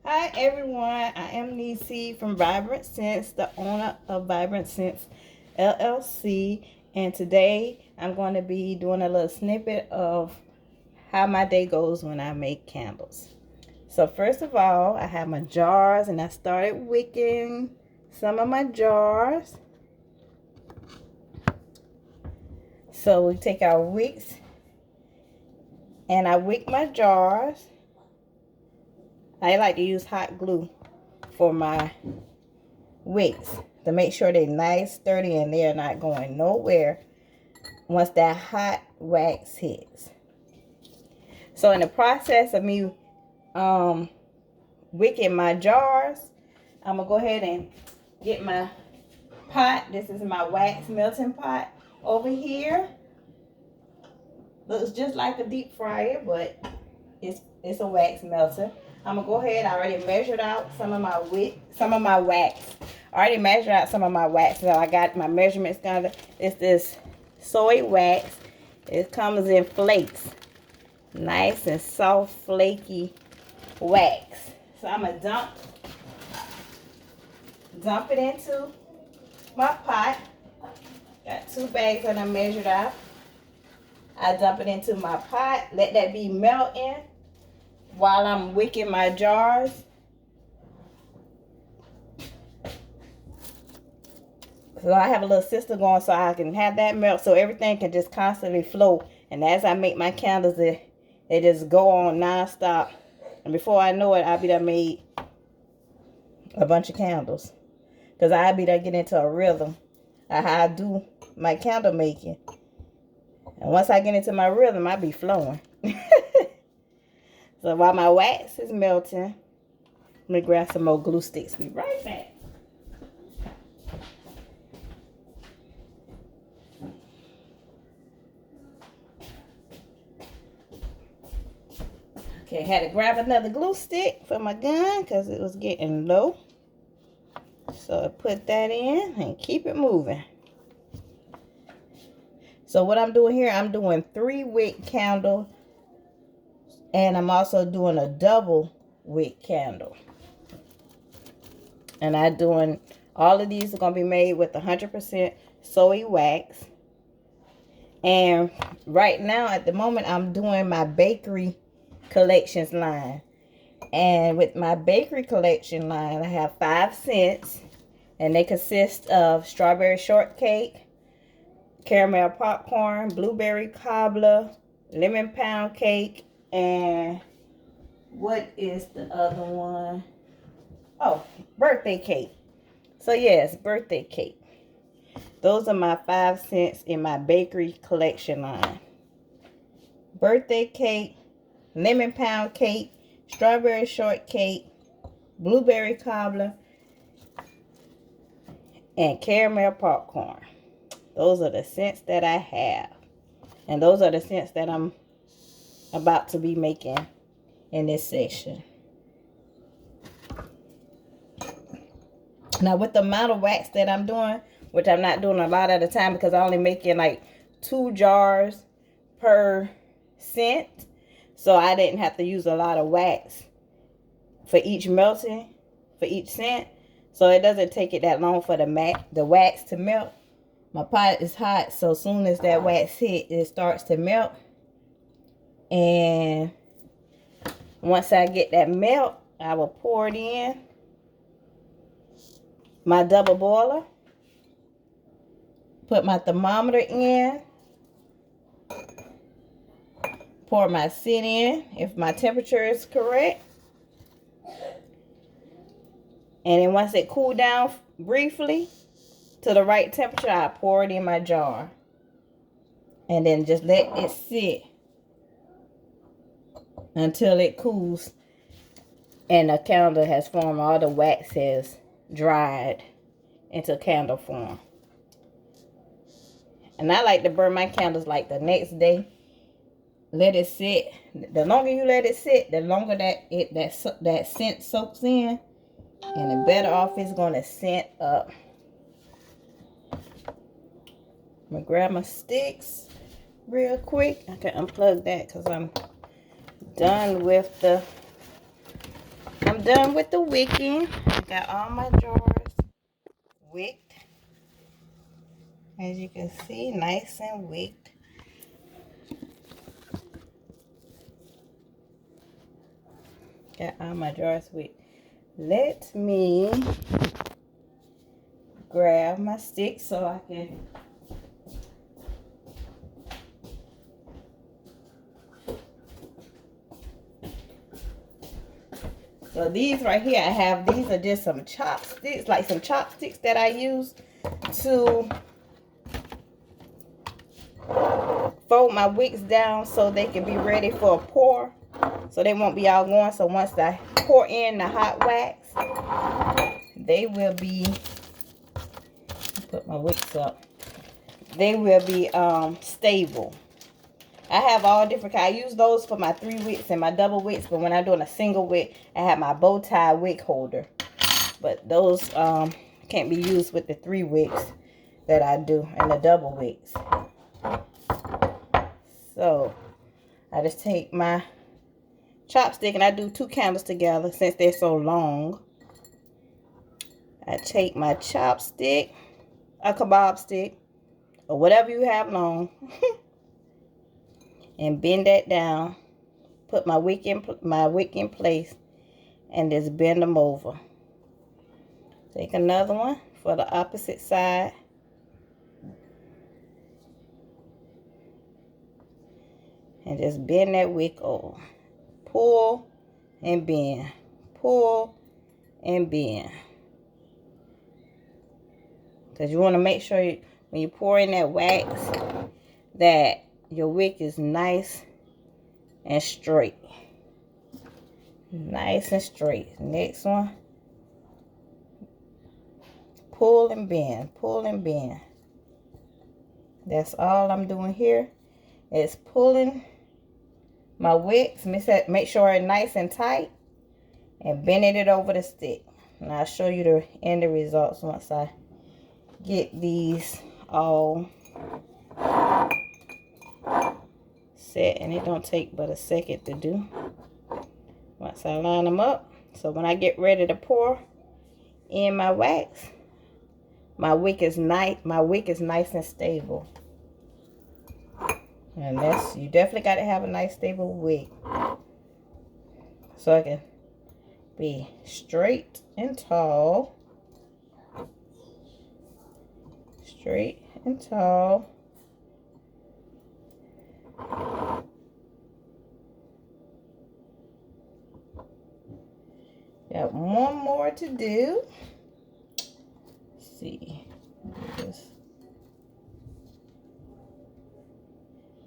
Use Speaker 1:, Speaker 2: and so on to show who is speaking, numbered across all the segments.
Speaker 1: Hi everyone, I am Nisi from Vibrant Sense, the owner of Vibrant Sense LLC, and today I'm going to be doing a little snippet of how my day goes when I make candles. So first of all, I have my jars and I started wicking some of my jars. So we take our wicks and I wick my jars. I like to use hot glue for my wicks to make sure they're nice, sturdy, and they're not going nowhere once that hot wax hits. So in the process of me wicking my jars, I'm gonna go ahead and get my pot. This is my wax melting pot over here. Looks just like a deep fryer, but it's a wax melter. I'm gonna go ahead. I already measured out some of my wax. I already measured out some of my wax, so I got my measurements done. It's this soy wax. It comes in flakes, nice and soft, flaky wax. So I'm gonna dump it into my pot. Got 2 bags that I measured out. I dump it into my pot. Let that be melting while I'm wicking my jars. So I have a little system going so I can have that melt so everything can just constantly flow. And as I make my candles, they just go on non-stop. And before I know it, I'll be done made a bunch of candles. Because I'll be done getting into a rhythm of how I do my candle making. And once I get into my rhythm, I'll be flowing. So while my wax is melting, let me grab some more glue sticks. Be right back. Okay, had to grab another glue stick for my gun because it was getting low. So I put that in and keep it moving. So what I'm doing here, I'm doing 3 wick candle, and I'm also doing a double wick candle. And I'm doing, all of these are going to be made with 100% soy wax. And right now, at the moment, I'm doing my bakery collections line. And with my bakery collection line, I have 5 scents. And they consist of strawberry shortcake, caramel popcorn, blueberry cobbler, lemon pound cake, and what is the other one? Oh, birthday cake. So yes, birthday cake. Those are my 5 scents in my bakery collection line. Birthday cake, lemon pound cake, strawberry shortcake, blueberry cobbler, and caramel popcorn. Those are the scents that I have. And those are the scents that I'm about to be making in this section. Now with the amount of wax that I'm doing, which I'm not doing a lot at a time because I'm only making like 2 jars per scent. So I didn't have to use a lot of wax for each melting, for each scent. So it doesn't take it that long for the wax to melt. My pot is hot, so as soon as that wax hit, it starts to melt. And once I get that melt, I will pour it in my double boiler. Put my thermometer in. Pour my scent in if my temperature is correct. And then once it cooled down briefly to the right temperature, I pour it in my jar. And then just let it sit until it cools and the candle has formed. All the wax has dried into candle form. And I like to burn my candles like the next day. Let it sit. The longer you let it sit, the longer that scent soaks in, and the better off it's going to scent up. I'm going to grab my sticks real quick. I can unplug that because I'm done with done with the wicking. I got all my jars wicked. As you can see, nice and wicked. Got all my jars wicked. Let me grab my stick so I can so these right here I have, these are just some chopsticks, like some chopsticks that I use to fold my wicks down so they can be ready for a pour, so they won't be all going. So once I pour in the hot wax, they will be, put my wicks up, they will be stable. I have all different kinds. I use those for my 3 wicks and my double wicks, but when I'm doing a single wick, I have my bow tie wick holder. But those can't be used with the 3 wicks that I do and the double wicks. So I just take my chopstick and I do 2 candles together since they're so long. I take my chopstick, a kebab stick, or whatever you have long, and bend that down. Put my wick in place and just bend them over. Take another one for the opposite side. And just bend that wick over. Pull and bend. Pull and bend. Because you want to make sure when you pour in that wax that your wick is nice and straight. Nice and straight. Next one. Pull and bend. Pull and bend. That's all I'm doing here. Is pulling my wicks. Make sure it's nice and tight. And bending it over the stick. And I'll show you the end results once I get these all set, and it don't take but a second to do once I line them up. So when I get ready to pour in my wax, my wick is nice and stable. And you definitely got to have a nice stable wick so it can be straight and tall. Straight and tall. Got one more to do. Let's see.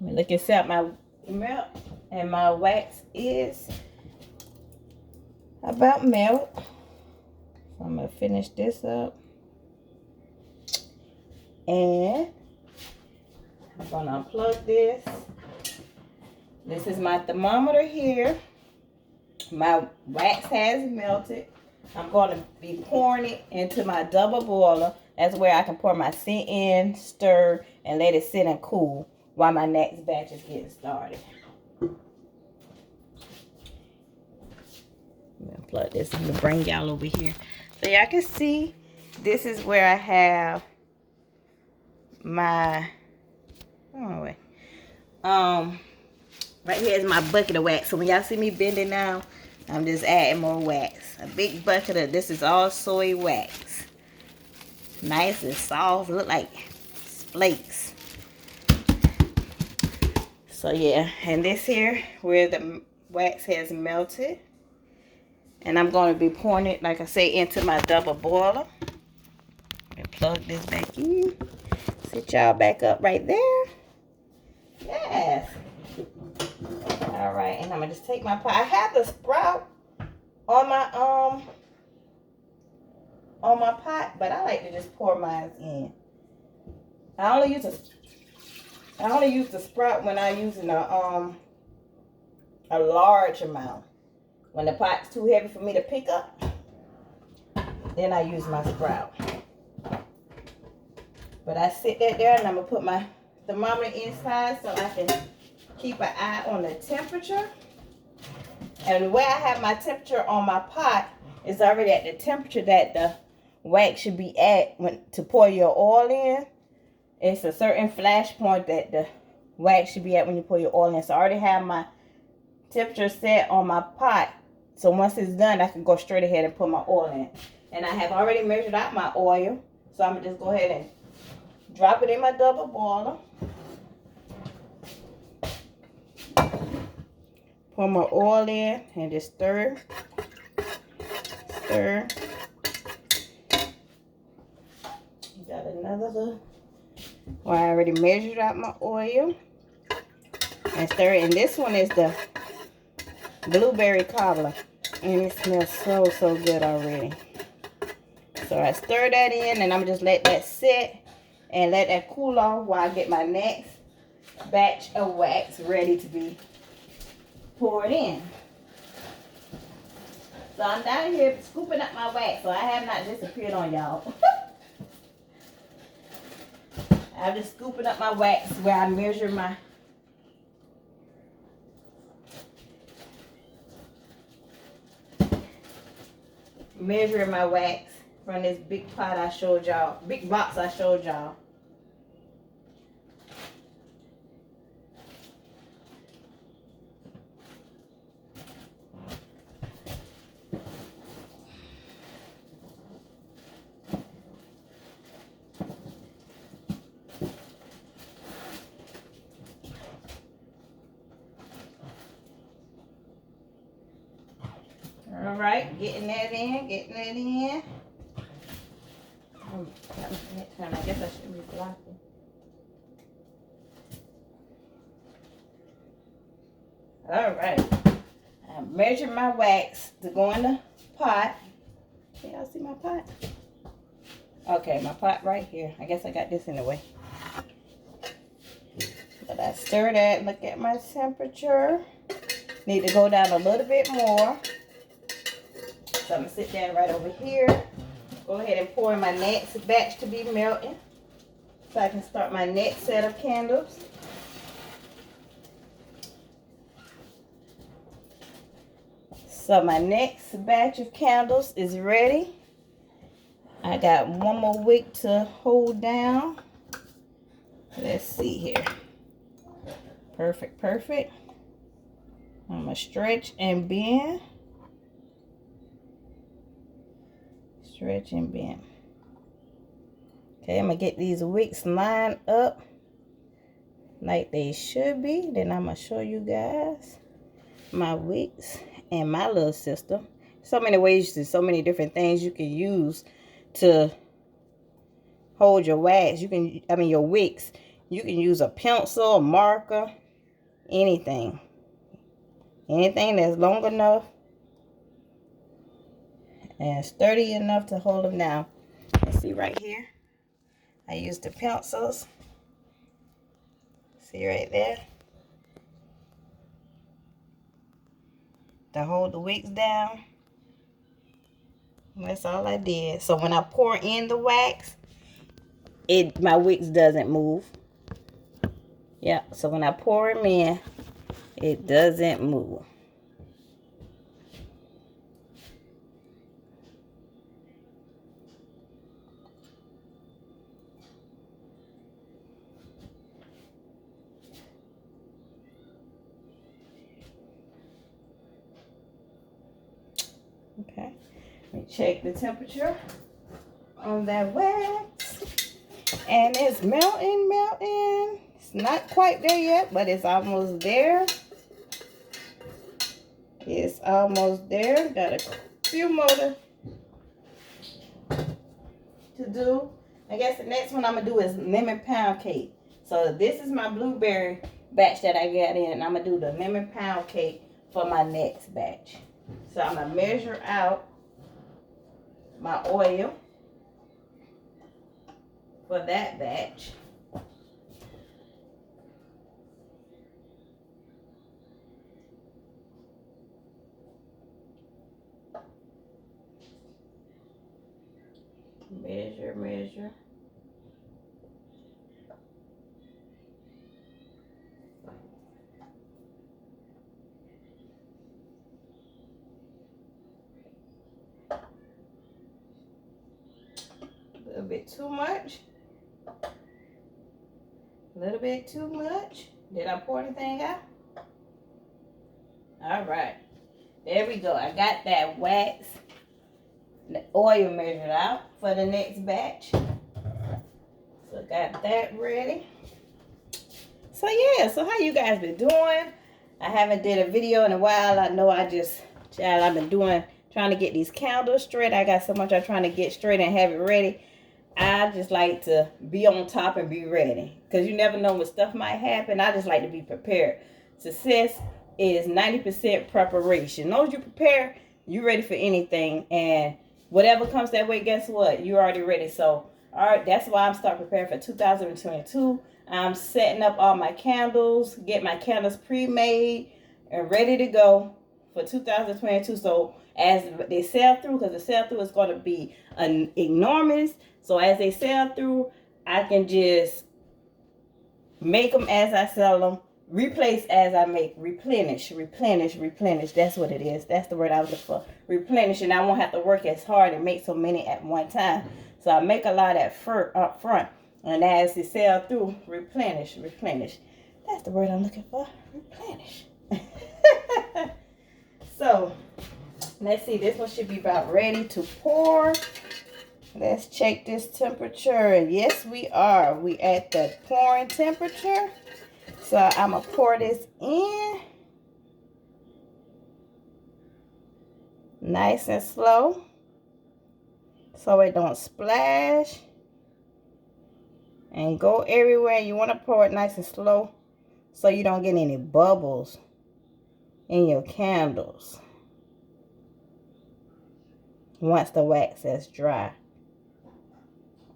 Speaker 1: Let me look and see how my melt and my wax is about melt. So I'm gonna finish this up. And I'm gonna unplug this. This is my thermometer here. My wax has melted. I'm going to be pouring it into my double boiler. That's where I can pour my scent in, stir, and let it sit and cool while my next batch is getting started. I'm going to plug this. I'm going to bring y'all over here. So y'all can see this is where I have my, right here is my bucket of wax. So when y'all see me bending down, I'm just adding more wax. A big bucket of this is all soy wax. Nice and soft, look like flakes. So yeah, and this here where the wax has melted. And I'm going to be pouring it, like I say, into my double boiler. And plug this back in. Sit y'all back up right there. Yes. All right, and I'm gonna just take my pot. I have the sprout on my pot, but I like to just pour mine in. I only use the sprout when I'm using a large amount. When the pot's too heavy for me to pick up, then I use my sprout. But I sit that there, and I'm gonna put my thermometer inside so I can keep an eye on the temperature. And the way I have my temperature on my pot is already at the temperature that the wax should be at to pour your oil in. It's a certain flash point that the wax should be at when you pour your oil in. So I already have my temperature set on my pot. So once it's done, I can go straight ahead and put my oil in. And I have already measured out my oil. So I'm going to just go ahead and drop it in my double boiler. Pour my oil in and just stir. Stir. Got another little. Well, I already measured out my oil. And stir it. And this one is the blueberry cobbler. And it smells so, so good already. So I stir that in and I'm just let that sit and let that cool off while I get my next batch of wax ready to be poured in. So I'm down here scooping up my wax, so I have not disappeared on y'all. I'm just scooping up my wax where I measure my wax from this big pot I showed y'all, big box I showed y'all. All right, getting that in. I guess I should be blocking. All right, I measured my wax to go in the pot. Can y'all see my pot? Okay, my pot right here. I guess I got this in the way. But I stir that, look at my temperature. Need to go down a little bit more. So I'm gonna sit down right over here. Go ahead and pour in my next batch to be melting. So I can start my next set of candles. So my next batch of candles is ready. I got one more wick to hold down. Let's see here. Perfect, perfect. I'm gonna stretch and bend. Stretch and bend. Okay, I'm gonna get these wicks lined up like they should be. Then I'm gonna show you guys my wicks and my little system. So many ways to, so many different things you can use to hold your wax. You can, I mean your wicks. You can use a pencil, a marker, anything. Anything that's long enough and sturdy enough to hold them down. Let's see right here. I use the pencils. See right there? To hold the wicks down. That's all I did. So when I pour in the wax, my wicks doesn't move. Yeah, so when I pour them in, it doesn't move. Okay, let me check the temperature on that wax. And it's melting, melting. It's not quite there yet, but it's almost there. It's almost there. Got a few more to do. I guess the next one I'm going to do is lemon pound cake. So this is my blueberry batch that I got in. I'm going to do the lemon pound cake for my next batch. So I'm going to measure out my oil for that batch. Measure, measure. bit too much. A little bit too much. Did I pour anything out? All right. There we go. I got that wax, the oil measured out for the next batch. So got that ready. So yeah, so how you guys been doing? I haven't did a video in a while. I know I've been trying to get these candles straight. I got so much I'm trying to get straight and have it ready. I just like to be on top and be ready. Because you never know when stuff might happen. I just like to be prepared. Success is 90% preparation. As long as you prepare, you're ready for anything. And whatever comes that way, guess what? You're already ready. So, all right, that's why I'm starting preparing for 2022. I'm setting up all my candles, get my candles pre-made and ready to go for 2022. So as they sell through, because the sell through is going to be enormous. So as they sell through, I can just make them as I sell them, replace as I make, replenish. That's what it is. That's the word I was looking for. Replenish, and I won't have to work as hard and make so many at one time. So I make a lot up front. And as they sell through, replenish. That's the word I'm looking for, replenish. So, let's see. This one should be about ready to pour. Let's check this temperature. Yes, we are. We at the pouring temperature. So, I'm going to pour this in. Nice and slow. So it don't splash. And go everywhere. You want to pour it nice and slow so you don't get any bubbles in your candles once the wax is dry.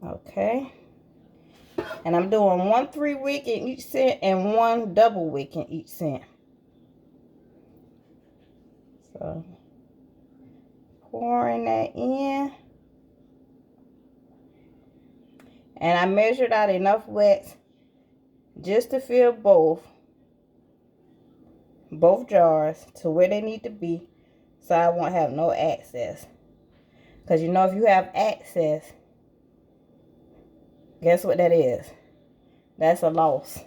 Speaker 1: Okay. And I'm doing 1 3-wick in each scent and 1 double wick in each scent. So pouring that in. And I measured out enough wax just to fill both jars to where they need to be, so I won't have no excess. Because you know, if you have excess, guess what that is? That's a loss.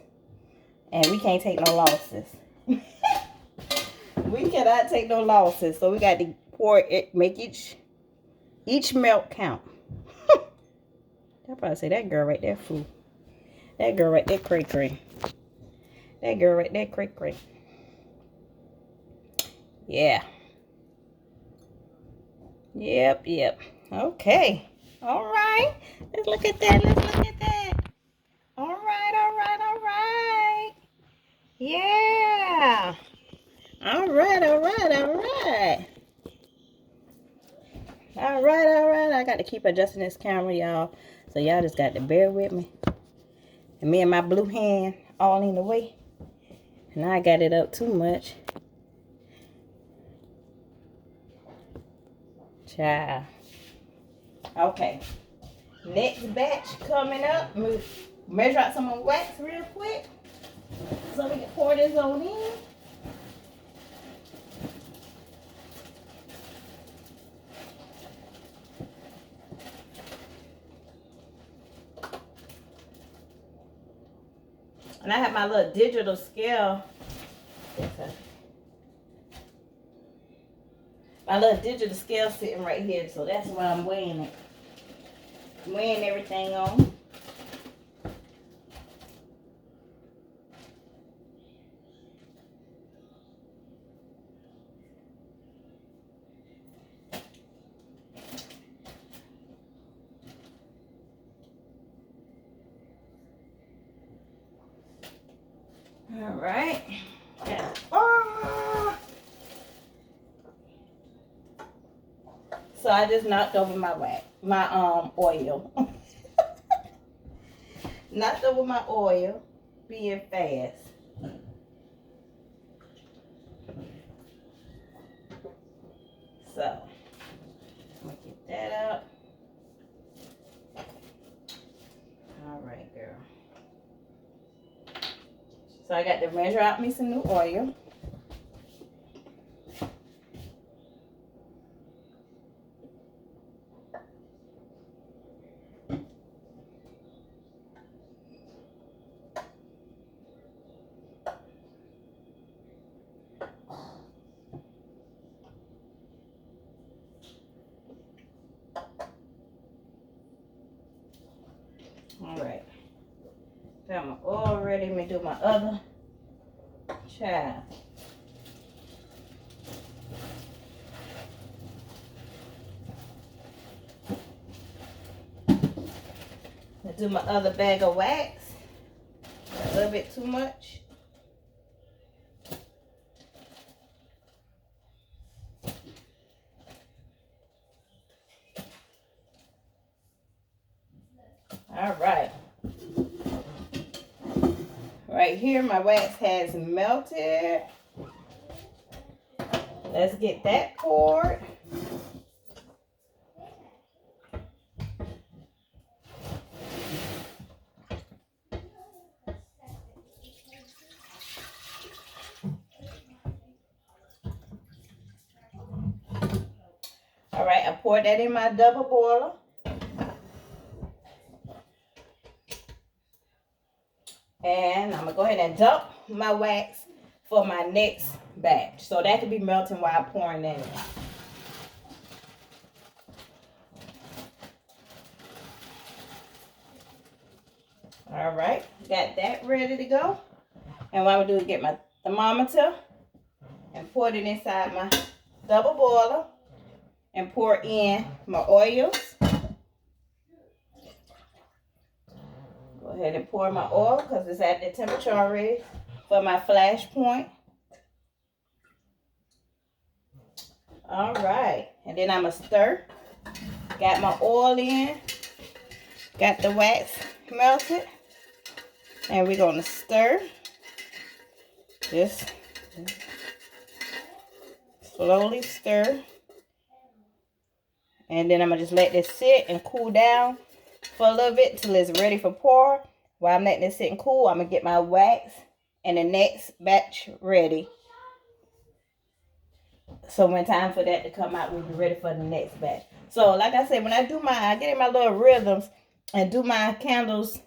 Speaker 1: And we can't take no losses. We cannot take no losses. So we got to pour it, make each melt count. I'll probably say that girl right there fool. That girl right there cray. That girl right there cray. Yeah. Yep. Okay. All right. Let's look at that. All right. Yeah. All right. I got to keep adjusting this camera, y'all. So y'all just got to bear with me. And me and my blue hand all in the way. And I got it up too much. Child. Okay. Next batch coming up. Measure out some more wax real quick. So we can pour this on in. And I have my little digital scale. My little digital scale sitting right here, so that's why I'm weighing it. Weighing everything on. All right. Yeah. So I just knocked over my oil. Knocked over my oil, being fast. So I'm gonna get that out. All right, girl. So I got to measure out me some new oil. All right. Got my oil ready. Let me do my other child. I do my other bag of wax. A little bit too much. All right. Right here, my wax has melted. Let's get that poured. All right, I poured that in my double boiler. And I'm going to go ahead and dump my wax for my next batch. So that can be melting while I'm pouring that in. All right, got that ready to go. And what I'm going to do is get my thermometer and pour it inside my double boiler and pour in my oils. Go ahead and pour my oil because it's at the temperature already for my flash point. All right, and then I'm going to stir. Got my oil in. Got the wax melted. And we're going to stir. Just slowly stir. And then I'm going to just let this sit and cool down for a little bit till it's ready for pour. While I'm letting this sit and cool, I'm going to get my wax and the next batch ready. So when time for that to come out, we'll be ready for the next batch. So like I said, when I get in my little rhythms and do my candles,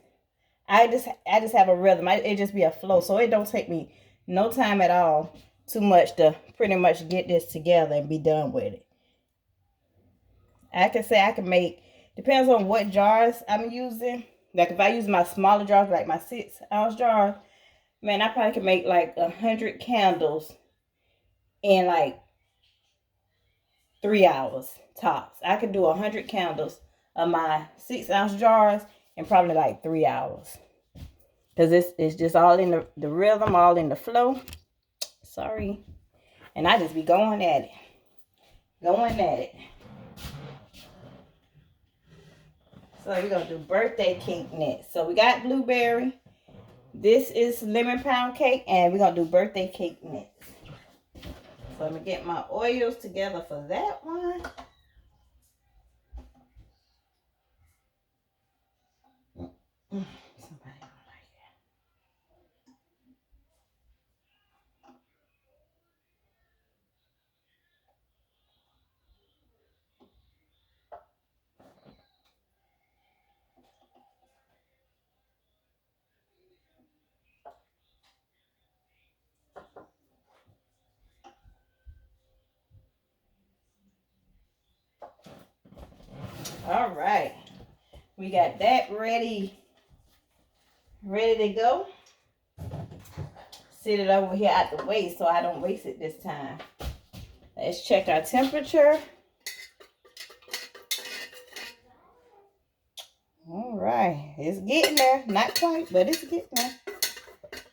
Speaker 1: I just have a rhythm. It just be a flow. So it don't take me no time at all too much to pretty much get this together and be done with it. I can say I can make, depends on what jars I'm using. Like if I use my smaller jars, like my 6-ounce jars, man, I probably can make like 100 candles in like 3 hours tops. I can do 100 candles of my 6-ounce jars in probably like 3 hours. Because it's just all in the rhythm, all in the flow. Sorry. And I just be going at it. Going at it. So we're going to do birthday cake next. So we got blueberry. This is lemon pound cake. And we're going to do birthday cake next. So I'm going to get my oils together for that one. Somebody don't like that. All right. We got that ready to go. Sit it over here out the way so I don't waste it this time. Let's check our temperature. All right, it's getting there. Not quite, but it's getting there.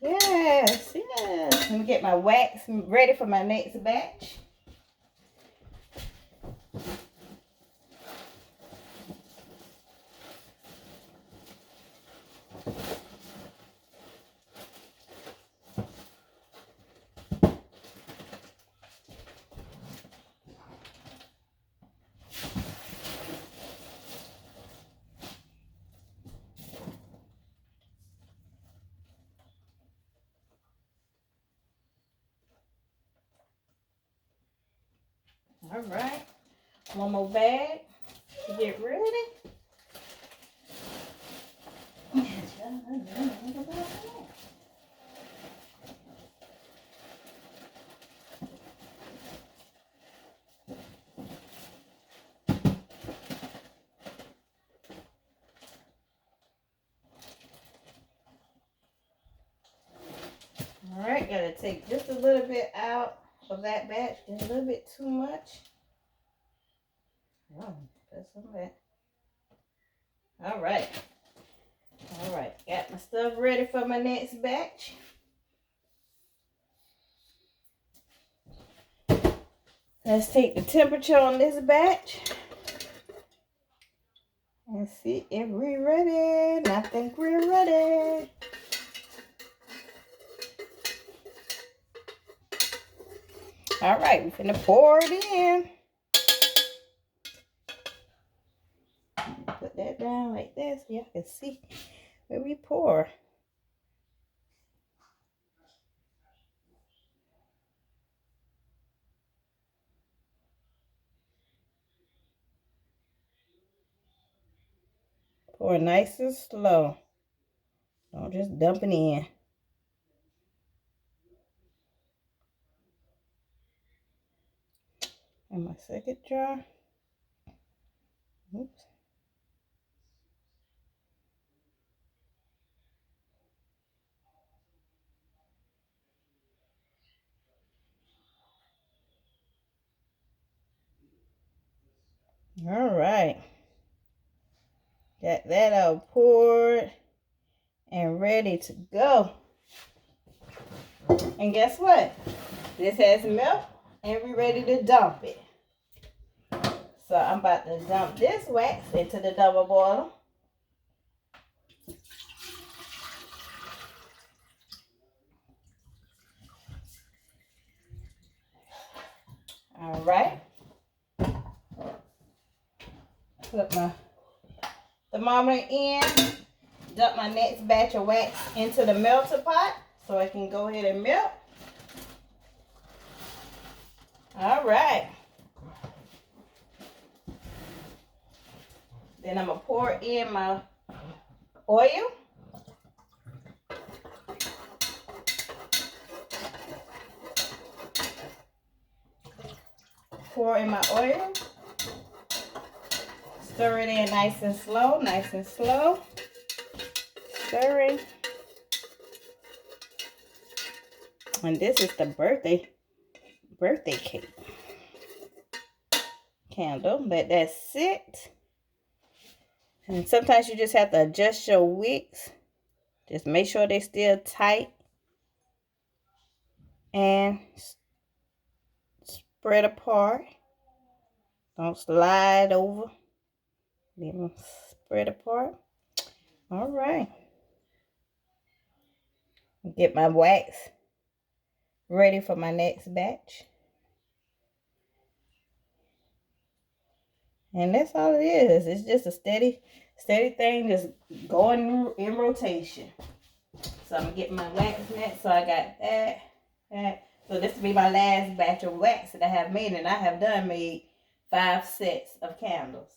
Speaker 1: Yes. Let me get my wax ready for my next batch. All right, one more bag to get ready. gotta take just a little bit out of that batch. Just a little bit too much. Oh, put some back. All right. All right. Got my stuff ready for my next batch. Let's take the temperature on this batch. And see if we're ready. And I think we're ready. All right, we're gonna pour it in. Put that down like this so y'all can see where we pour. Pour nice and slow. Don't just dump it in. And my second jar. Oops. All right. Got that all poured and ready to go. And guess what? This has milk and we're ready to dump it. So I'm about to dump this wax into the double boiler. All right. Put my thermometer in. Dump my next batch of wax into the melter pot so I can go ahead and melt. All right. Then I'm going to pour in my oil. Pour in my oil. Stir it in nice and slow, nice and slow. Stirring. And this is the birthday cake candle. Let that sit. And sometimes you just have to adjust your wicks. Just make sure they're still tight. And spread apart. Don't slide over. Leave them spread apart. All right. Get my wax ready for my next batch. And that's all it is. It's just a steady thing just going in rotation. So I'm going to get my wax next. So I got that. So this will be my last batch of wax that I have made. And I have made 5 sets of candles.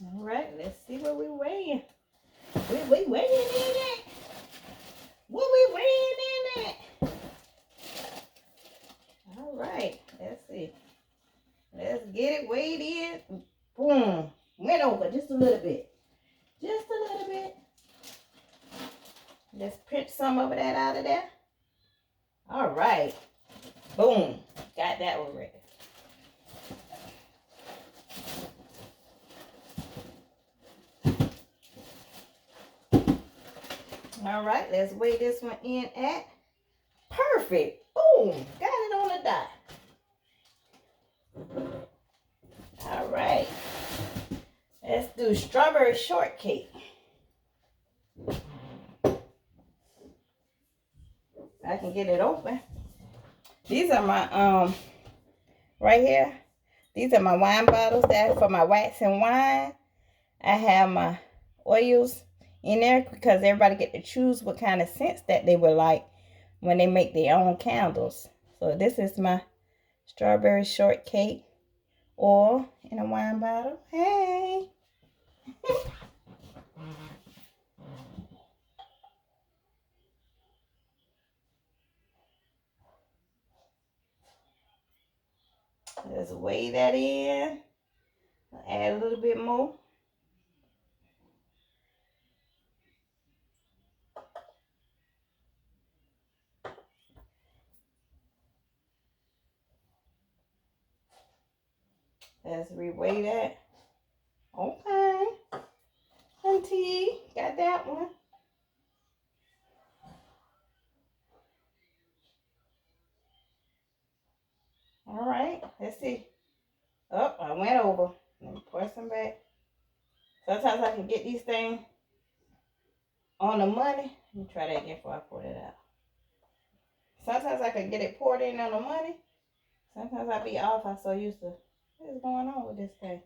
Speaker 1: All right, let's see what we're weighing. We weighing in at? What we weighing in at? All right, let's see. Let's get it weighed in. Boom. Went over just a little bit. Just a little bit. Let's pinch some of that out of there. All right. Boom. Got that one ready. All right, let's weigh this one in at perfect. Boom, got it on the dot. All right, let's do strawberry shortcake. I can get it open. These are my right here. These are my wine bottles that for my wax and wine. I have my oils in there because everybody get to choose what kind of scents that they would like when they make their own candles. So this is my strawberry shortcake oil in a wine bottle. Hey. Let's weigh that in. Add a little bit more. Let's reweigh that. Okay. Auntie, got that one. All right, let's see. Oh, I went over. Let me pour some back. Sometimes I can get these things on the money. Let me try that again before I pour it out. Sometimes I can get it poured in on the money. Sometimes I be off. I'm so used to what is going on with this thing.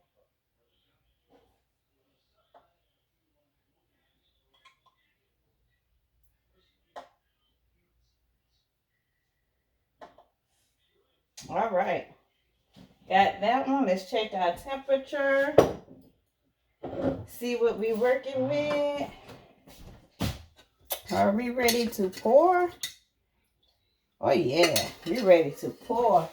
Speaker 1: All right. Got that one. Let's check our temperature. See what we working with. Are we ready to pour? Oh yeah, we ready to pour.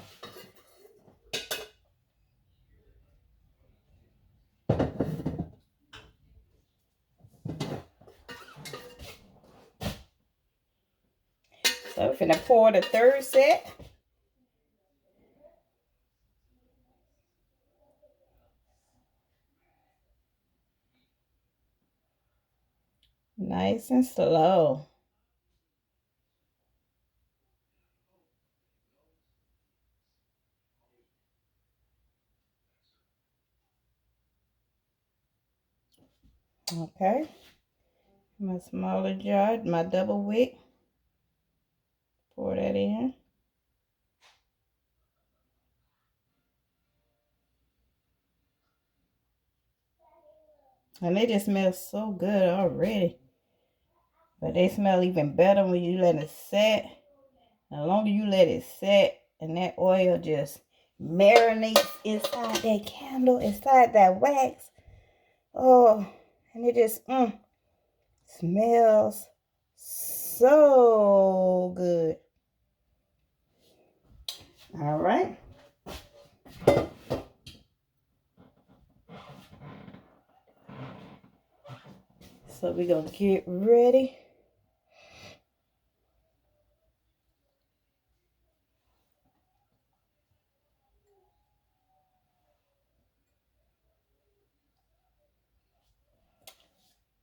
Speaker 1: So we're finna pour the third set. Nice and slow. Okay. My smaller jar, my double wick. Pour that in. And they just smell so good already. But they smell even better when you let it set. The longer you let it set and that oil just marinates inside that candle, inside that wax. Oh, and it just smells so good. All right. So we're going to get ready.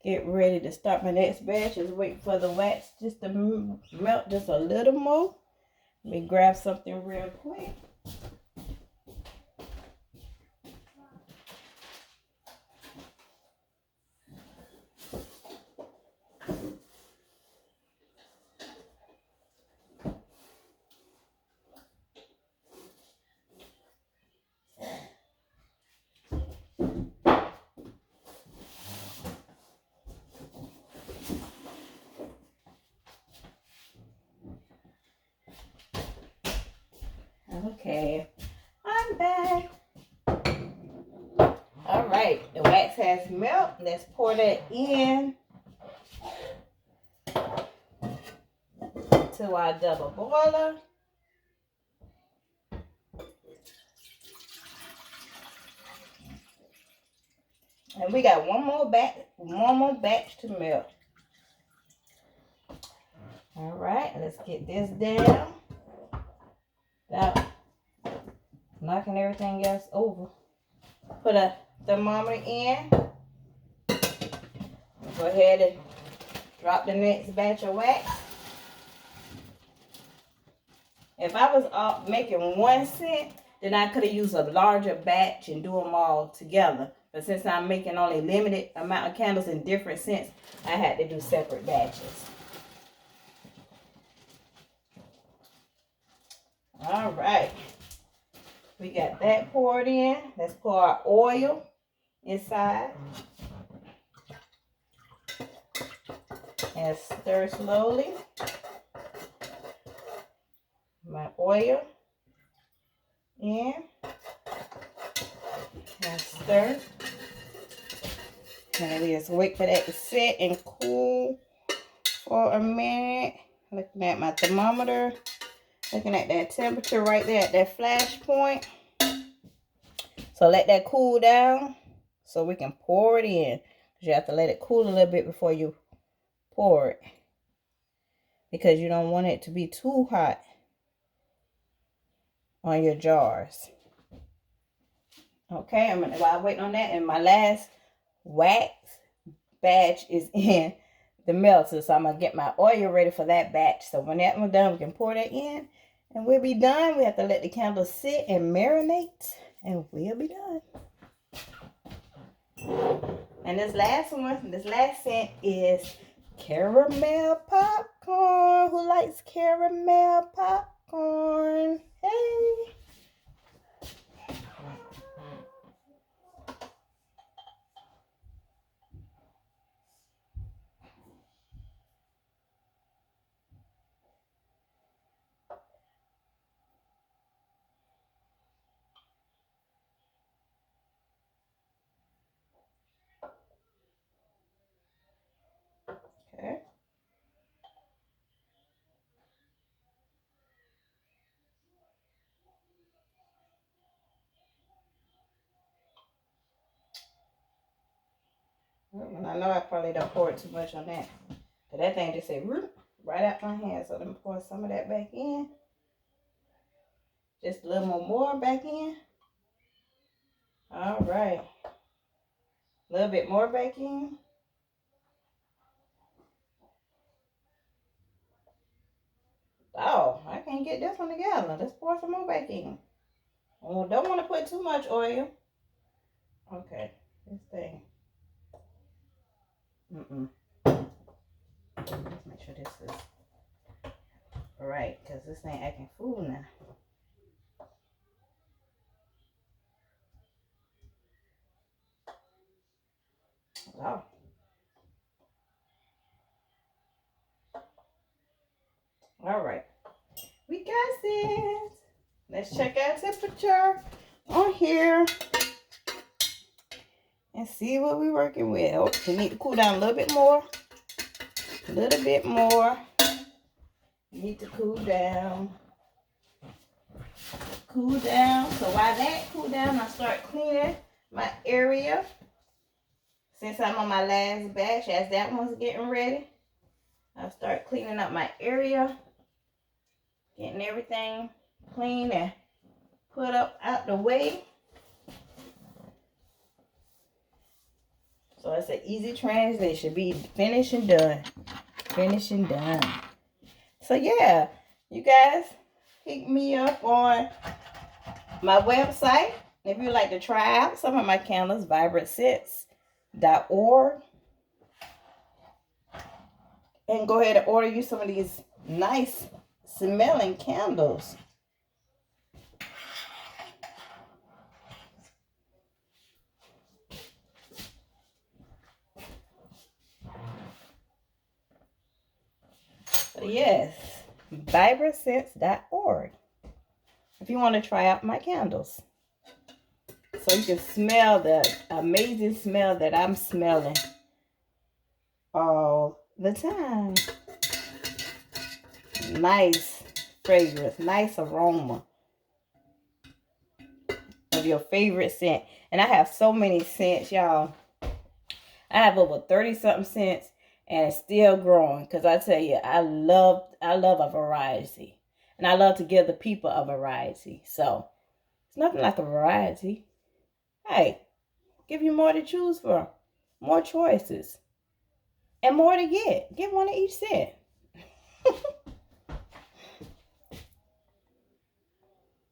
Speaker 1: Get ready to start my next batch. Just wait for the wax just to melt just a little more. Let me grab something real quick. Okay, I'm back. All right, the wax has melted. Let's pour that in to our double boiler. And we got one more batch to melt. All right, let's get this down. Without knocking everything else over. Put a thermometer in. Go ahead and drop the next batch of wax. If I was making 1 cent, then I could have used a larger batch and do them all together. But since I'm making only limited amount of candles in different scents, I had to do separate batches. All right. We got that poured in. Let's pour our oil inside. And stir slowly. My oil in. And stir. And we just wait for that to set and cool for a minute. Looking at my thermometer. Looking at that temperature right there at that flash point. So let that cool down so we can pour it in. You have to let it cool a little bit before you pour it, because you don't want it to be too hot on your jars. Okay, while I'm waiting on that, and my last wax batch is in the melter. So I'm going to get my oil ready for that batch. So when that one's done, we can pour that in and we'll be done. We have to let the candles sit and marinate and we'll be done. And this last scent is caramel popcorn. Who likes caramel popcorn? Hey. Okay. And I know I probably don't pour too much on that. But that thing just said right out my hand. So let me pour some of that back in. Just a little more back in. All right. A little bit more back in. Oh, I can't get this one together. Let's pour some more back in. Oh, don't want to put too much oil. Okay, this thing. Let's make sure this is right, because this ain't acting fool now. Oh. All right. We got this. Let's check our temperature on here and see what we're working with. Oh, we need to cool down a little bit more. A little bit more. Need to cool down. Cool down. So while that cool down, I start cleaning my area. Since I'm on my last batch, as that one's getting ready, I'll start cleaning up my area. Getting everything clean and put up out the way. So it's an easy transition. Be finished and done. Finished and done. So yeah, you guys hit me up on my website if you'd like to try out some of my candles, vibrantscents.org. And go ahead and order you some of these nice smelling candles. So yes, vibrantscents.org. If you want to try out my candles, so you can smell the amazing smell that I'm smelling all the time. Nice fragrance, nice aroma of your favorite scent. And I have so many scents, y'all. I have over 30 something scents, and it's still growing, because I tell you, I love a variety, and I love to give the people a variety. So it's nothing like a variety. Hey, give you more to choose from, more choices, and more to get. Get one of each scent.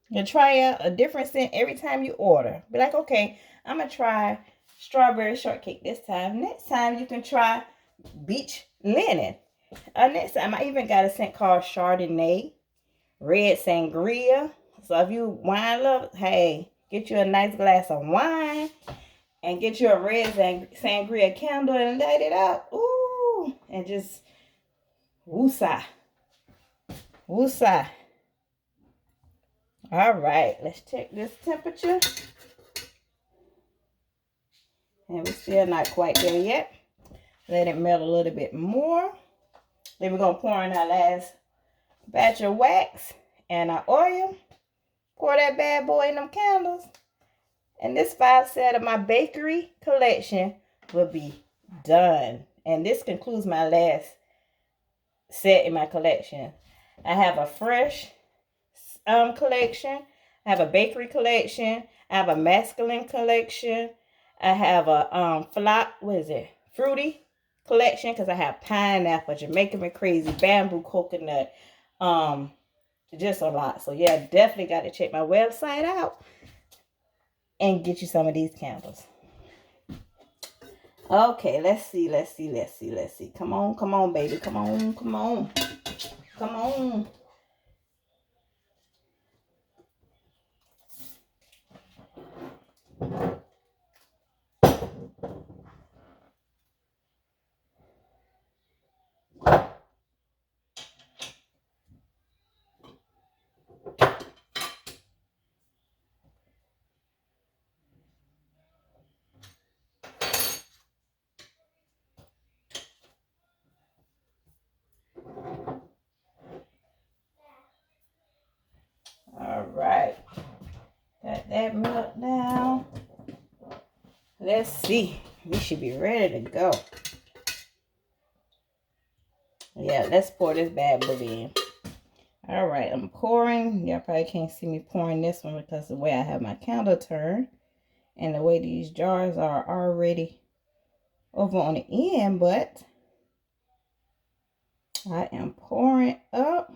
Speaker 1: You try out a different scent every time you order. Be like, okay, I'm going to try strawberry shortcake this time. Next time you can try beach linen. Next time I even got a scent called Chardonnay, red sangria. So if you wine love, hey, get you a nice glass of wine and get you a red sangria candle and light it up. Ooh, and just woosah. Woosah. All right, let's check this temperature. And we're still not quite there yet. Let it melt a little bit more. Then we're going to pour in our last batch of wax and our oil. Pour that bad boy in them candles. And this 5 set of my bakery collection will be done. And this concludes my last set in my collection. I have a fresh collection. I have a bakery collection. I have a masculine collection. I have a fruity collection, because I have pineapple, Jamaican Me Crazy, bamboo coconut, just a lot. So yeah, definitely got to check my website out and get you some of these candles. Okay, let's see. Come on, baby. Come on. All right. Got that milk down. Let's see. We should be ready to go. Yeah, let's pour this bad boy in. All right, I'm pouring. Y'all probably can't see me pouring this one because of the way I have my candle turned and the way these jars are already over on the end, but I am pouring up,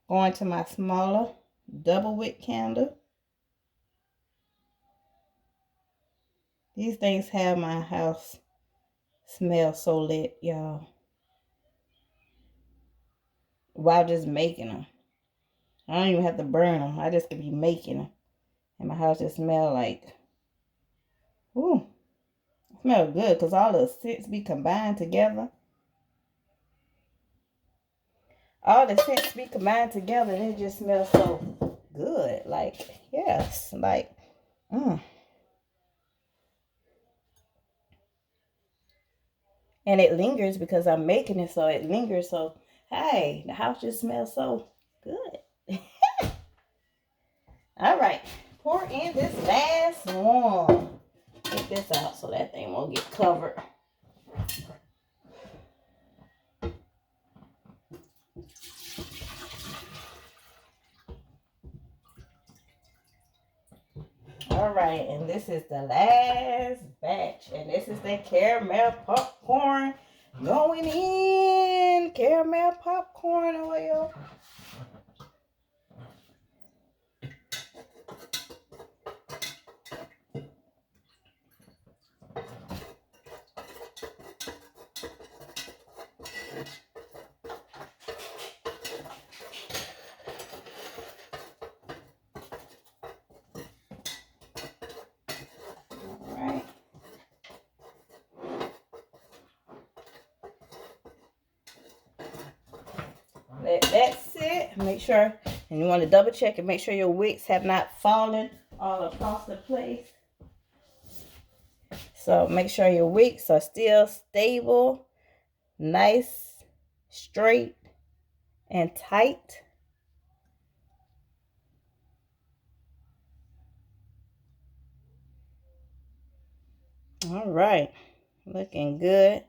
Speaker 1: going to my smaller double wick candle. These things have my house smell so lit, y'all, while just making them. I don't even have to burn them. I just could be making them. And my house just smell like, ooh, it smells good because all the scents be combined together. All the scents be combined together and it just smells so good. Like, yes, like, And it lingers because I'm making it, so it lingers. So, hey, the house just smells so good. All right, pour in this last one. Get this out so that thing won't get covered. All right, and this is the last batch, and this is the caramel popcorn going in. Caramel popcorn oil. Let that sit. Make sure, and you want to double check and make sure your wicks have not fallen all across the place. So make sure your wicks are still stable, nice, straight, and tight. All right, looking good.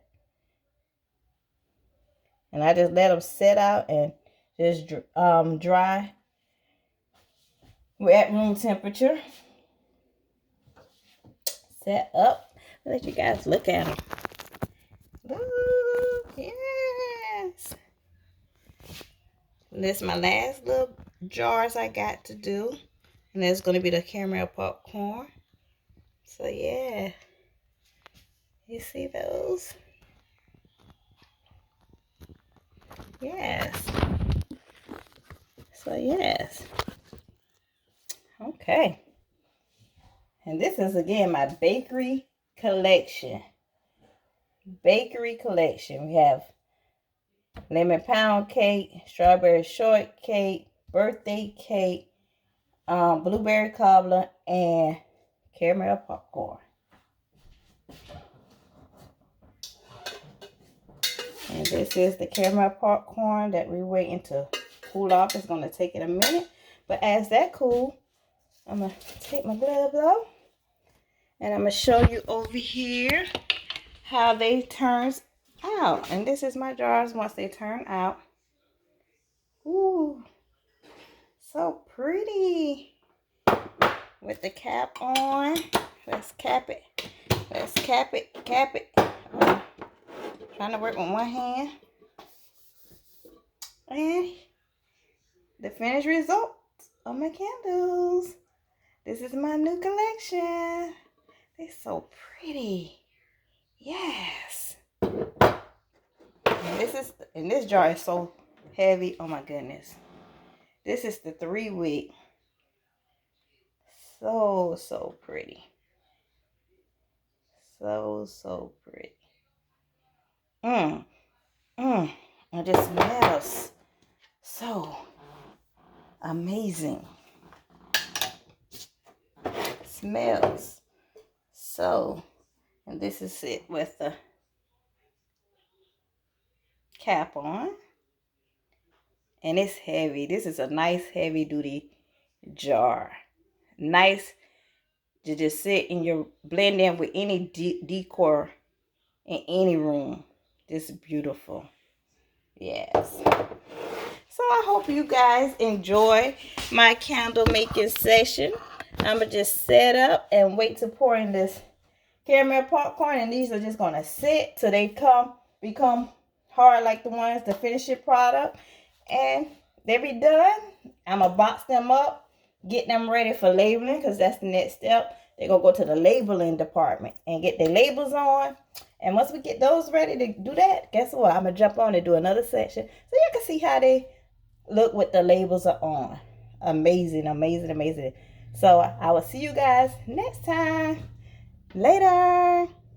Speaker 1: And I just let them set out and just dry. We're at room temperature. Set up. Let you guys look at them. Ooh, yes. And this is my last little jars I got to do. And there's going to be the caramel popcorn. So yeah. You see those? Yes. So yes. Okay. And this is again my bakery collection. Bakery collection. We have lemon pound cake, strawberry shortcake, birthday cake, blueberry cobbler, and caramel popcorn. And this is the caramel popcorn that we're waiting to cool off. It's going to take it a minute. But as that cool, I'm going to take my gloves off. And I'm going to show you over here how they turn out. And this is my jars once they turn out. Ooh, so pretty. With the cap on. Let's cap it. Let's cap it. Cap it. Trying to work with one hand. And the finished result of my candles. This is my new collection. They're so pretty. Yes. And this jar is so heavy. Oh my goodness. This is the 3-wick. So pretty. So pretty. It just smells so amazing. Smells so. And this is it with the cap on. And it's heavy. This is a nice heavy duty jar. Nice to just sit in your blend in with any decor in any room. Just beautiful. Yes. So I hope you guys enjoy my candle making session. I'm going to just set up and wait to pour in this caramel popcorn. And these are just going to sit till they become hard like the ones, the finished product. And they be done. I'm going to box them up, get them ready for labeling because that's the next step. They're going to go to the labeling department and get their labels on. And once we get those ready to do that, guess what? I'm going to jump on and do another section so you can see how they look with the labels are on. Amazing, amazing, amazing. So I will see you guys next time. Later.